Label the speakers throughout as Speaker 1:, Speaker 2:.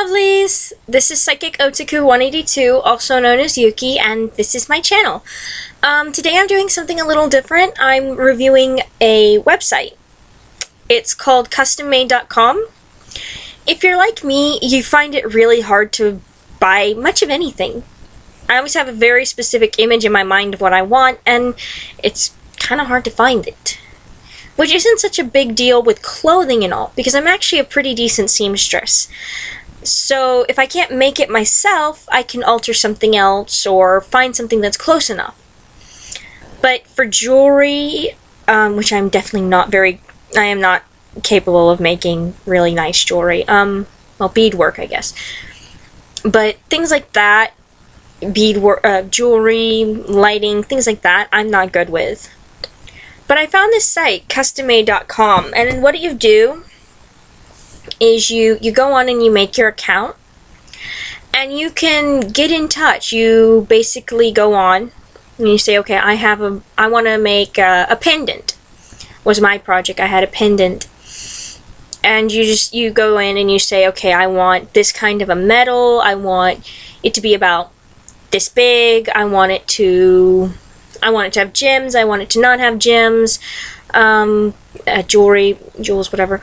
Speaker 1: lovelies! This is Psychic Otaku 182, also known as Yuki, and this is my channel. Today I'm doing something a little different. I'm reviewing a website. It's called CustomMade.com. If you're like me, you find it really hard to buy much of anything. I always have a very specific image in my mind of what I want, and it's kind of hard to find it. Which isn't such a big deal with clothing and all, because I'm actually a pretty decent seamstress. So if I can't make it myself, I can alter something else or find something that's close enough. But for jewelry, which I'm definitely I am not capable of making really nice jewelry. Well, beadwork, I guess. But things like that, beadwork, jewelry, lighting, things like that, I'm not good with. But I found this site, CustomMade.com, and what you do is you go on and you make your account, and you can get in touch. You basically go on and you say, okay, I want to make a pendant. Was my project. I had a pendant. And you go in and you say, okay, I want this kind of a metal. I want it to be about this big. I want it to have gems, I want it to not have gems, jewels, whatever.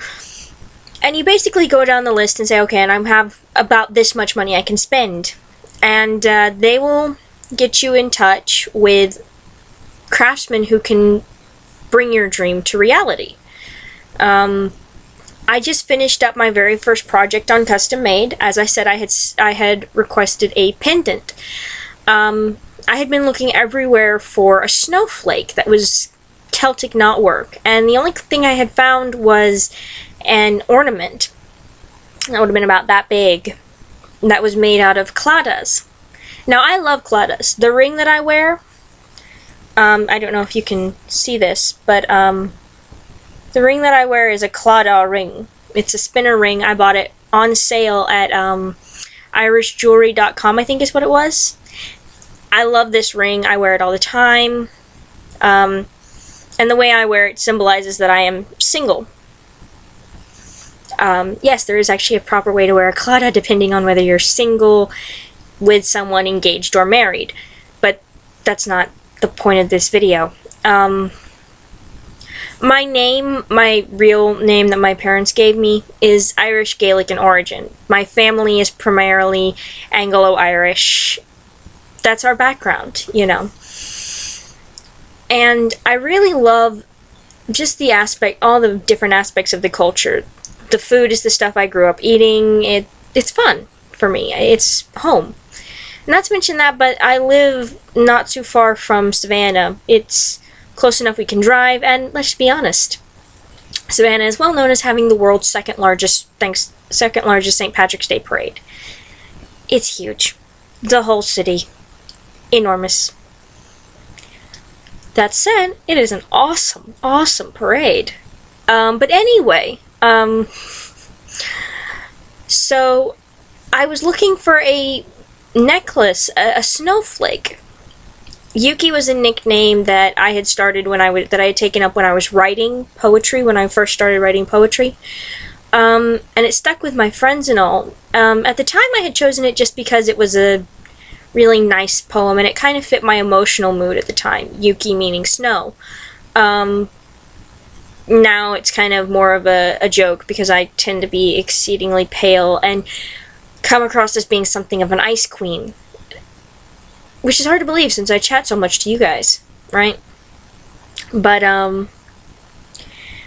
Speaker 1: And you basically go down the list and say, okay, and I have about this much money I can spend. And they will get you in touch with craftsmen who can bring your dream to reality. I just finished up my very first project on Custom Made. As I said, I had requested a pendant. I had been looking everywhere for a snowflake that was Celtic knotwork, and the only thing I had found was an ornament that would have been about that big, that was made out of claddagh. Now, I love claddagh. The ring that I wear, I don't know if you can see this, but the ring that I wear is a claddagh ring. It's a spinner ring. I bought it on sale at irishjewelry.com, I think is what it was. I love this ring. I wear it all the time. And the way I wear it symbolizes that I am single. Yes, there is actually a proper way to wear a claddagh depending on whether you're single, with someone, engaged, or married. But that's not the point of this video. My real name that my parents gave me is Irish Gaelic in origin. My family is primarily Anglo-Irish. That's our background, you know. And I really love just all the different aspects of the culture. The food is the stuff I grew up eating. It's fun for me. It's home. Not to mention that, but I live not too far from Savannah. It's close enough we can drive, and let's be honest, Savannah is well known as having the world's second largest St. Patrick's Day parade. It's huge. The whole city. Enormous. That said, it is an awesome, awesome parade. But anyway, so I was looking for a necklace, a snowflake. Yuki was a nickname that I had started that I had taken up when I was writing poetry, when I first started writing poetry. And it stuck with my friends and all. At the time I had chosen it just because it was a really nice poem, and it kind of fit my emotional mood at the time. Yuki meaning snow. Now it's kind of more of a joke because I tend to be exceedingly pale and come across as being something of an ice queen. Which is hard to believe since I chat so much to you guys, right? But I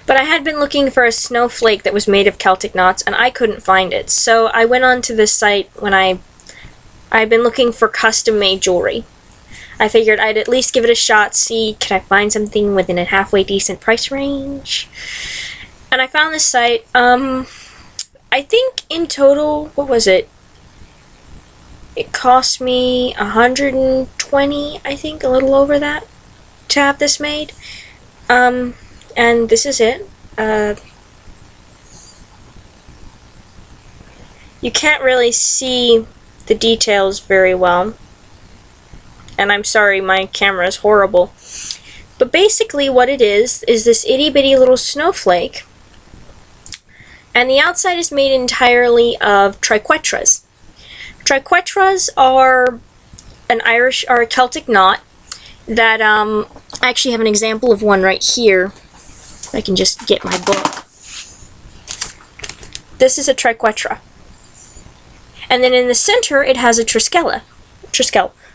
Speaker 1: had been looking for a snowflake that was made of Celtic knots, and I couldn't find it. So I went onto this site when I'd been looking for custom-made jewelry. I figured I'd at least give it a shot, see, could I find something within a halfway decent price range? And I found this site. I think in total, what was it? It cost me $120, I think, a little over that, to have this made. And this is it. You can't really see the details very well, and I'm sorry, my camera is horrible. But basically what it is this itty bitty little snowflake And the outside is made entirely of triquetras. Triquetras are an Irish or a Celtic knot that I actually have an example of one right here. If I can just get my book. This is a triquetra. And then in the center it has a triskele,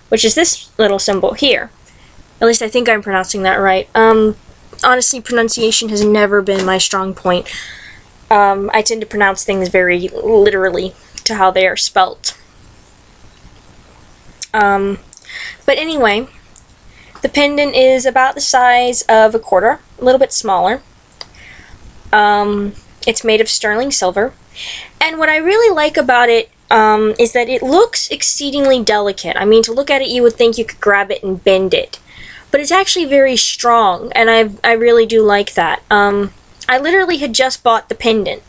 Speaker 1: which is this little symbol here. At least I think I'm pronouncing that right. Honestly, pronunciation has never been my strong point. I tend to pronounce things very literally to how they are spelt. But anyway, the pendant is about the size of a quarter, a little bit smaller. It's made of sterling silver. And what I really like about it is that it looks exceedingly delicate. I mean, to look at it, you would think you could grab it and bend it. But it's actually very strong, and I really do like that. I literally had just bought the pendant.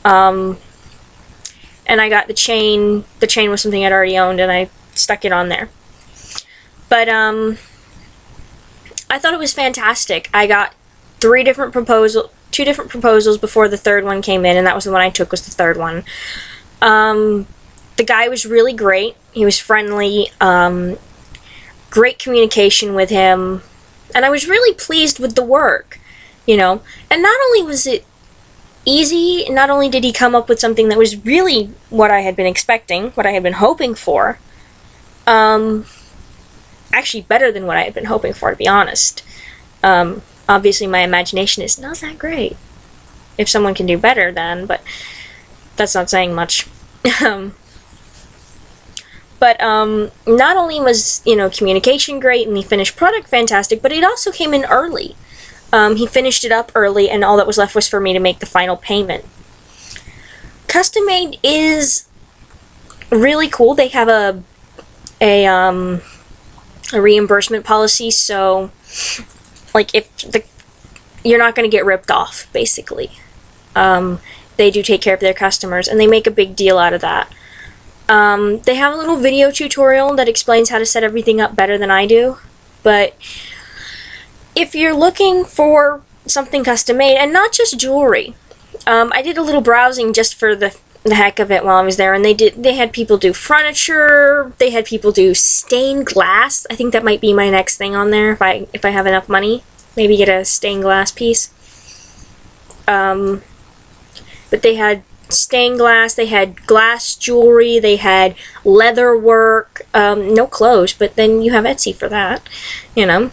Speaker 1: And I got the chain. The chain was something I'd already owned, and I stuck it on there. But I thought it was fantastic. I got two different proposals before the third one came in, and that was the one I took, was the third one. The guy was really great. He was friendly. Great communication with him, and I was really pleased with the work, you know. And not only was it easy, not only did he come up with something that was really what I had been expecting, what I had been hoping for, actually better than what I had been hoping for, to be honest. Obviously my imagination is not that great. If someone can do better then, but that's not saying much. But not only was, you know, communication great and the finished product fantastic, but it also came in early. He finished it up early, and all that was left was for me to make the final payment. Custom Made is really cool. They have a reimbursement policy, so like you're not going to get ripped off, basically. They do take care of their customers, and they make a big deal out of that. They have a little video tutorial that explains how to set everything up better than I do, but if you're looking for something custom made, and not just jewelry, I did a little browsing just for the heck of it while I was there, and they had people do furniture, they had people do stained glass. I think that might be my next thing on there if I have enough money. Maybe get a stained glass piece. But they had stained glass, they had glass jewelry, they had leather work, no clothes, but then you have Etsy for that, you know.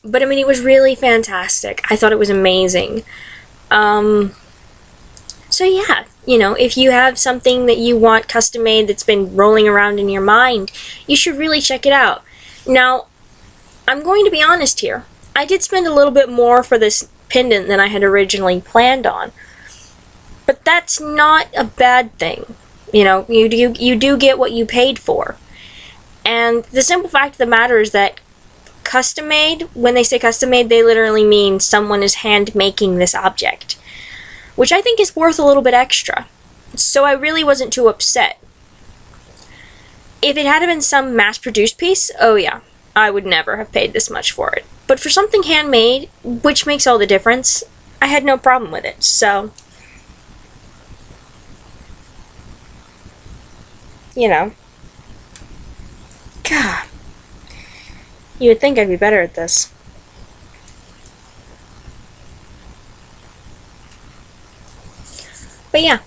Speaker 1: But I mean, it was really fantastic. I thought it was amazing. So yeah, you know, if you have something that you want custom made that's been rolling around in your mind, you should really check it out. Now, I'm going to be honest here. I did spend a little bit more for this pendant than I had originally planned on. But that's not a bad thing. You know, you do get what you paid for. And the simple fact of the matter is that custom made, when they say custom made, they literally mean someone is hand making this object, which I think is worth a little bit extra. So I really wasn't too upset. If it had been some mass-produced piece, oh yeah, I would never have paid this much for it. But for something handmade, which makes all the difference, I had no problem with it. So, you know, God, you would think I'd be better at this. But yeah.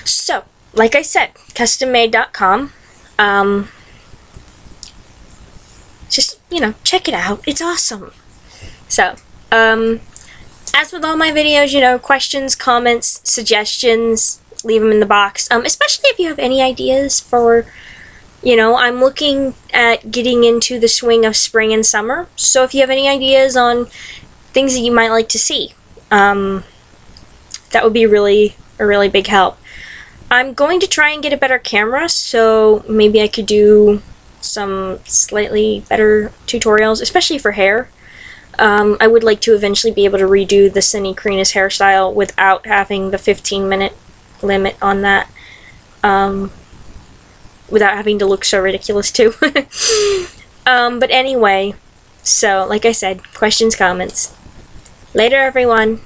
Speaker 1: So, like I said, custommade.com. Just, you know, check it out. It's awesome. So, as with all my videos, you know, questions, comments, suggestions, leave them in the box. Especially if you have any ideas for, you know, I'm looking at getting into the swing of spring and summer. So if you have any ideas on things that you might like to see, that would be a really big help. I'm going to try and get a better camera, so maybe I could do some slightly better tutorials, especially for hair. I would like to eventually be able to redo the Cindy Carinas hairstyle without having the 15-minute limit on that, without having to look so ridiculous too. But anyway, so like I said, questions, comments. Later, everyone.